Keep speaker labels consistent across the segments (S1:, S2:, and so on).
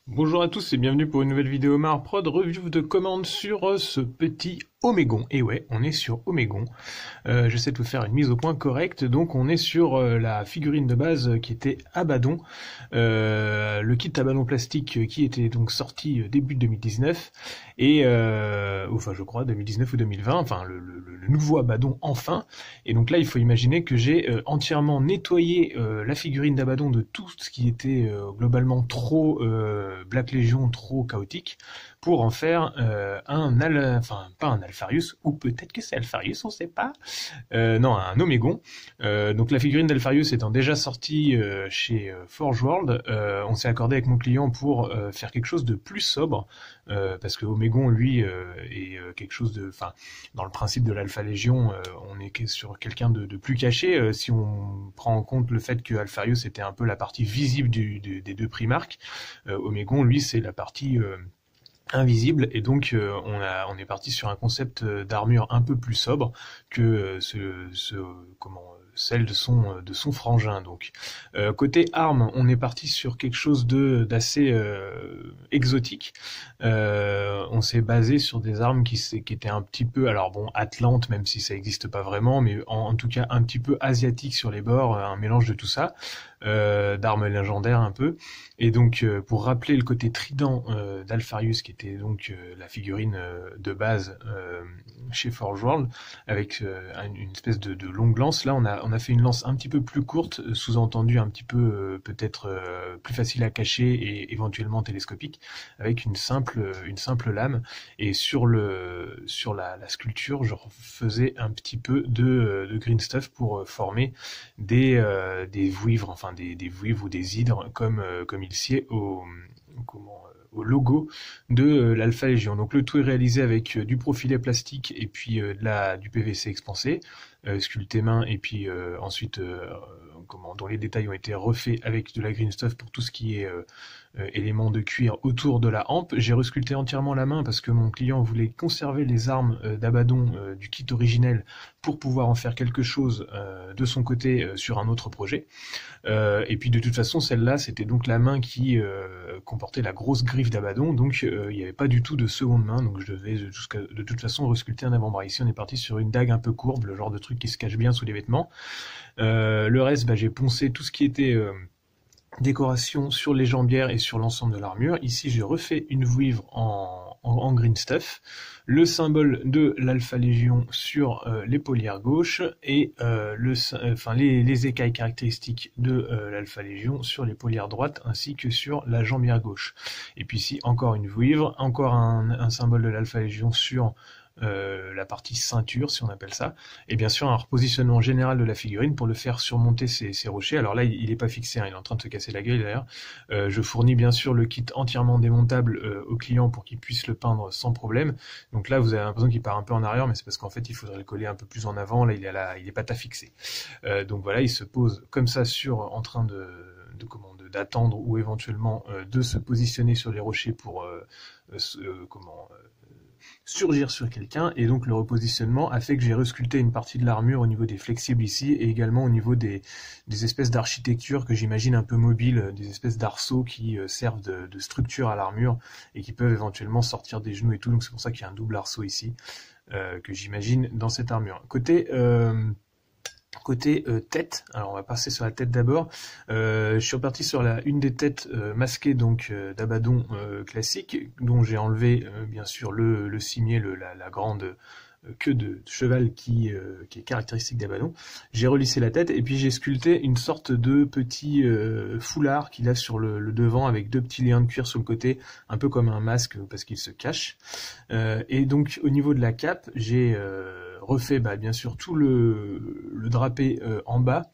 S1: Bonjour à tous et bienvenue pour une nouvelle vidéo Marprod review de commande sur ce petit Omégon. Et ouais, on est sur Omégon. J'essaie de vous faire une mise au point correcte. Donc on est sur la figurine de base qui était Abaddon, le kit Abaddon plastique qui était donc sorti début 2019 et enfin je crois 2019 ou 2020, enfin le nouveau Abaddon enfin. Et donc là il faut imaginer que j'ai entièrement nettoyé la figurine d'Abaddon de tout ce qui était globalement trop Black Legion, trop chaotique, pour en faire enfin pas un Alpharius, ou peut-être que c'est Alpharius, on sait pas. Non, un Omégon. Donc la figurine d'Alpharius étant déjà sortie chez Forge World, on s'est accordé avec mon client pour faire quelque chose de plus sobre, parce que Omégon, lui, est quelque chose de... Enfin, dans le principe de l'Alpha Légion, on est sur quelqu'un de plus caché, si on prend en compte le fait que Alpharius était un peu la partie visible des deux Primarques. Omégon, lui, c'est la partie... invisible, et donc on est parti sur un concept d'armure un peu plus sobre que celle de son frangin. Donc côté armes, on est parti sur quelque chose d'assez exotique. On s'est basé sur des armes qui étaient un petit peu, alors bon, atlantes, même si ça n'existe pas vraiment, mais en tout cas un petit peu asiatiques sur les bords, un mélange de tout ça, d'armes légendaires un peu. Et donc, pour rappeler le côté trident d'Alpharius, qui était donc la figurine de base chez Forge World, avec une espèce de longue lance, là on a fait une lance un petit peu plus courte, sous-entendu un petit peu peut-être plus facile à cacher et éventuellement télescopique, avec une simple lame. Et sur la sculpture, je faisais un petit peu de green stuff pour former des vouivres, enfin des vouivres ou des hydres comme il sied au logo de l'Alpha Légion. Donc le tout est réalisé avec du profilet plastique et puis du PVC expansé, sculpté main, et puis ensuite dont les détails ont été refaits avec de la green stuff pour tout ce qui est éléments de cuir autour de la hampe. J'ai resculpté entièrement la main parce que mon client voulait conserver les armes d'Abaddon du kit originel pour pouvoir en faire quelque chose de son côté sur un autre projet. Et puis de toute façon, celle-là, c'était donc la main qui comportait la grosse griffe d'Abaddon, donc il n'y avait pas du tout de seconde main, donc je devais de toute façon resculpter un avant-bras. Ici, on est parti sur une dague un peu courbe, le genre de truc qui se cache bien sous les vêtements. Le reste, j'ai poncé tout ce qui était décoration sur les jambières et sur l'ensemble de l'armure. Ici, j'ai refait une vouivre en green stuff, le symbole de l'Alpha Légion sur l'épaulière gauche et les écailles caractéristiques de l'Alpha Légion sur l'épaulière droite ainsi que sur la jambière gauche. Et puis ici, encore une vouivre, encore un symbole de l'Alpha Légion sur la partie ceinture, si on appelle ça, et bien sûr un repositionnement général de la figurine pour le faire surmonter ces rochers. Alors là, il est pas fixé, hein, il est en train de se casser la gueule d'ailleurs. Je fournis bien sûr le kit entièrement démontable au client pour qu'il puisse le peindre sans problème. Donc là, vous avez l'impression qu'il part un peu en arrière, mais c'est parce qu'en fait, il faudrait le coller un peu plus en avant. Là, il est pas fixé. Donc voilà, il se pose comme ça en train d'attendre ou éventuellement de se positionner sur les rochers pour surgir sur quelqu'un, et donc le repositionnement a fait que j'ai resculpté une partie de l'armure au niveau des flexibles ici, et également au niveau des espèces d'architecture que j'imagine un peu mobiles, des espèces d'arceaux qui servent de structure à l'armure et qui peuvent éventuellement sortir des genoux et tout, donc c'est pour ça qu'il y a un double arceau ici que j'imagine dans cette armure. Côté tête, alors on va passer sur la tête d'abord. Je suis reparti sur une des têtes masquées donc d'Abaddon classique, dont j'ai enlevé bien sûr le cimier, la grande queue de cheval qui est caractéristique d'Abaddon. J'ai relissé la tête et puis j'ai sculpté une sorte de petit foulard qu'il a sur le devant avec deux petits liens de cuir sur le côté, un peu comme un masque parce qu'il se cache. Et donc au niveau de la cape, j'ai refait bien sûr tout le drapé en bas.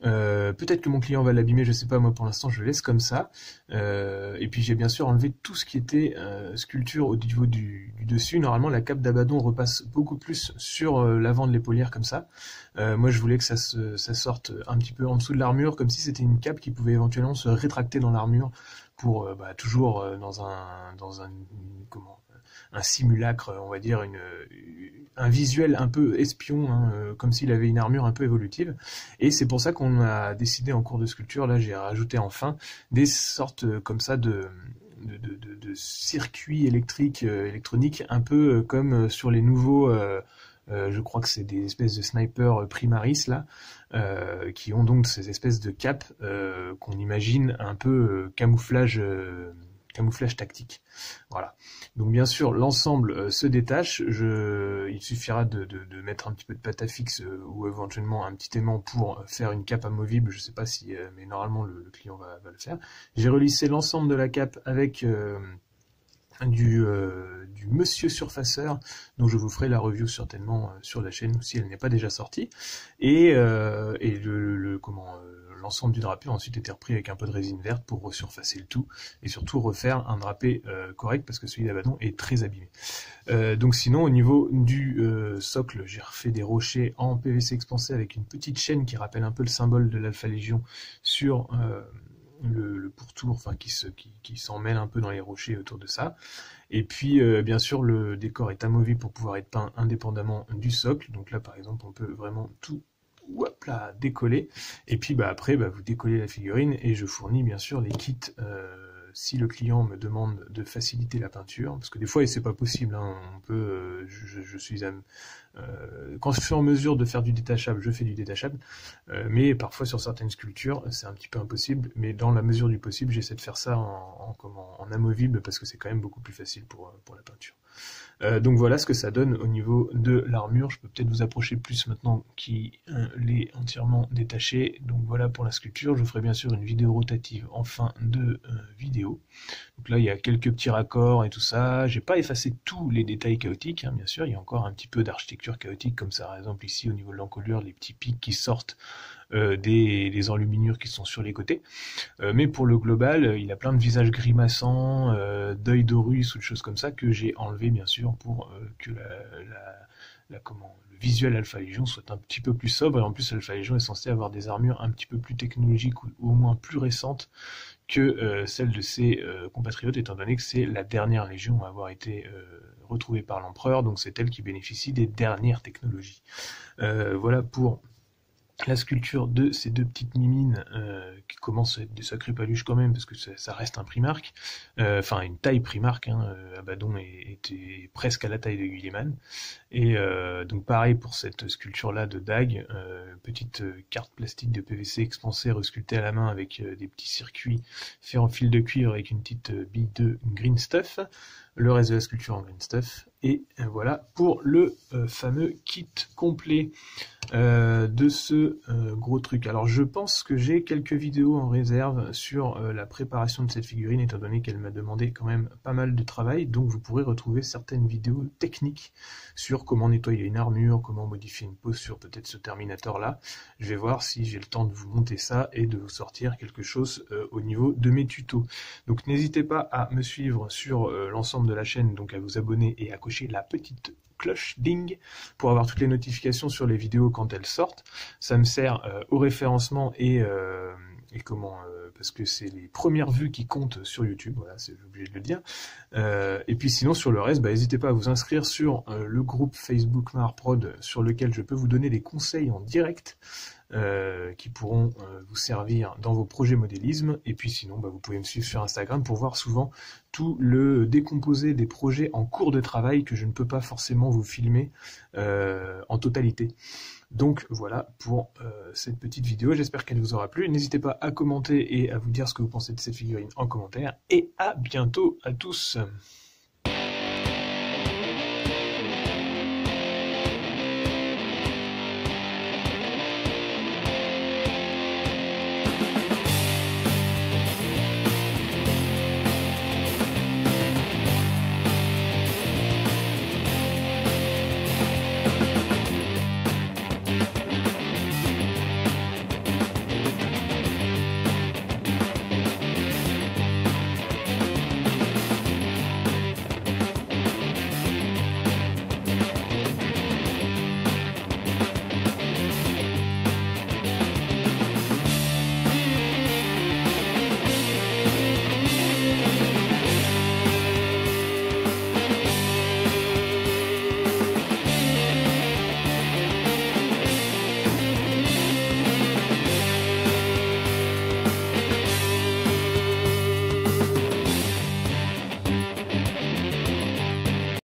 S1: Peut-être que mon client va l'abîmer, je sais pas, moi pour l'instant je le laisse comme ça. Et puis j'ai bien sûr enlevé tout ce qui était sculpture au niveau du dessus. Normalement la cape d'Abaddon repasse beaucoup plus sur l'avant de l'épaulière comme ça. Moi je voulais que ça sorte un petit peu en dessous de l'armure, comme si c'était une cape qui pouvait éventuellement se rétracter dans l'armure pour toujours dans un simulacre, on va dire, un visuel un peu espion, hein, comme s'il avait une armure un peu évolutive. Et c'est pour ça qu'on a décidé en cours de sculpture, là j'ai rajouté enfin des sortes comme ça de circuits électriques, électroniques, un peu comme sur les nouveaux, je crois que c'est des espèces de snipers Primaris là, qui ont donc ces espèces de capes qu'on imagine un peu camouflage tactique. Voilà. Donc bien sûr, l'ensemble se détache. Il suffira de mettre un petit peu de pâte à fixe ou éventuellement un petit aimant pour faire une cape amovible. Je sais pas si, mais normalement le client va le faire. J'ai relissé l'ensemble de la cape avec du Monsieur Surfaceur, dont je vous ferai la review certainement sur la chaîne si elle n'est pas déjà sortie. Et l'ensemble du drapé a ensuite été repris avec un peu de résine verte pour resurfacer le tout et surtout refaire un drapé correct parce que celui d'Abaddon est très abîmé. Donc sinon au niveau du socle, j'ai refait des rochers en PVC expansé avec une petite chaîne qui rappelle un peu le symbole de l'Alpha Légion sur le pourtour, enfin qui s'en mêle un peu dans les rochers autour de ça. Et puis bien sûr le décor est amovible pour pouvoir être peint indépendamment du socle. Donc là par exemple on peut vraiment tout décoller. Et puis après vous décollez la figurine et je fournis bien sûr les kits si le client me demande de faciliter la peinture, parce que des fois c'est pas possible, hein, on peut, je suis quand je suis en mesure de faire du détachable, je fais du détachable, mais parfois sur certaines sculptures c'est un petit peu impossible, mais dans la mesure du possible j'essaie de faire ça en amovible parce que c'est quand même beaucoup plus facile pour la peinture. Donc voilà ce que ça donne au niveau de l'armure. Je peux peut-être vous approcher plus maintenant qu'il est entièrement détaché. Donc voilà pour la sculpture. Je ferai bien sûr une vidéo rotative en fin de vidéo. Donc là il y a quelques petits raccords et tout ça. J'ai pas effacé tous les détails chaotiques, hein, bien sûr. Il y a encore un petit peu d'architecture chaotique comme ça, par exemple ici au niveau de l'encolure, les petits pics qui sortent des enluminures qui sont sur les côtés. Mais pour le global, il a plein de visages grimaçants, d'œils d'Horus ou de choses comme ça que j'ai enlevé bien sûr pour que le visuel Alpha Légion soit un petit peu plus sobre. Et en plus, Alpha Légion est censé avoir des armures un petit peu plus technologiques ou au moins plus récentes que celles de ses compatriotes, étant donné que c'est la dernière légion à avoir été retrouvée par l'empereur, donc c'est elle qui bénéficie des dernières technologies. Voilà pour la sculpture de ces deux petites mimines qui commencent à être des sacrées paluches quand même parce que ça reste un Primark, enfin une taille Primark, hein, Abaddon était presque à la taille de Guilliman, et donc pareil pour cette sculpture là de Dag, petite carte plastique de PVC expansée resculptée à la main avec des petits circuits faits en fil de cuivre avec une petite bille de green stuff, le reste de la sculpture en green stuff, et voilà pour le fameux kit complet de ce gros truc. Alors je pense que j'ai quelques vidéos en réserve sur la préparation de cette figurine, étant donné qu'elle m'a demandé quand même pas mal de travail, donc vous pourrez retrouver certaines vidéos techniques sur comment nettoyer une armure, comment modifier une pose sur peut-être ce Terminator là. Je vais voir si j'ai le temps de vous monter ça et de vous sortir quelque chose au niveau de mes tutos. Donc n'hésitez pas à me suivre sur l'ensemble de la chaîne, donc à vous abonner et à cocher la petite cloche ding pour avoir toutes les notifications sur les vidéos quand elles sortent. Ça me sert au référencement et parce que c'est les premières vues qui comptent sur YouTube, voilà, c'est obligé de le dire. Et puis sinon sur le reste, n'hésitez pas à vous inscrire sur le groupe Facebook Marprod sur lequel je peux vous donner des conseils en direct qui pourront vous servir dans vos projets modélisme. Et puis sinon, vous pouvez me suivre sur Instagram pour voir souvent tout le décomposé des projets en cours de travail que je ne peux pas forcément vous filmer en totalité. Donc voilà pour cette petite vidéo, j'espère qu'elle vous aura plu. N'hésitez pas à commenter et à vous dire ce que vous pensez de cette figurine en commentaire. Et à bientôt à tous.